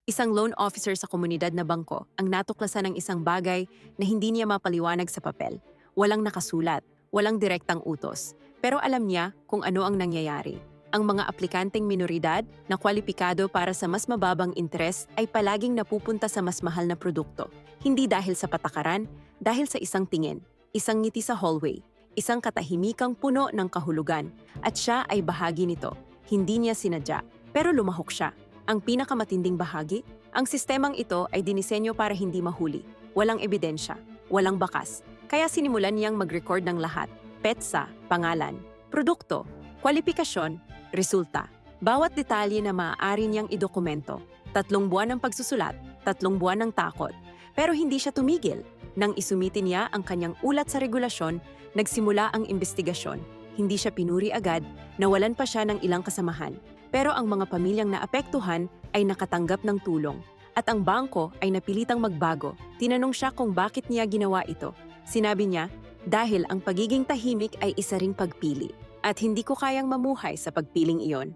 Isang loan officer sa komunidad na bangko ang natuklasan ng isang bagay na hindi niya mapaliwanag sa papel. Walang nakasulat, walang direktang utos. Pero alam niya kung ano ang nangyayari. Ang mga aplikanteng minoridad na kwalipikado para sa mas mababang interes ay palaging napupunta sa mas mahal na produkto. Hindi dahil sa patakaran, dahil sa isang tingin, isang ngiti sa hallway, isang katahimikang puno ng kahulugan. At siya ay bahagi nito. Hindi niya sinadya, pero lumahok siya. Ang pinakamatinding bahagi, ang sistemang ito ay dinisenyo para hindi mahuli. Walang ebidensya, walang bakas. Kaya sinimulan niyang mag-record ng lahat. Petsa, pangalan, produkto, kwalipikasyon, resulta. Bawat detalye na maaari niyang idokumento. 3 buwan ng pagsusulat, 3 buwan ng takot. Pero hindi siya tumigil. Nang isumitin niya ang kanyang ulat sa regulasyon, nagsimula ang investigasyon. Hindi siya pinuri agad, nawalan pa siya ng ilang kasamahan. Pero ang mga pamilyang naapektuhan ay nakatanggap ng tulong. At ang bangko ay napilitang magbago. Tinanong siya kung bakit niya ginawa ito. Sinabi niya, dahil ang pagiging tahimik ay isa ring pagpili. At hindi ko kayang mamuhay sa pagpiling iyon.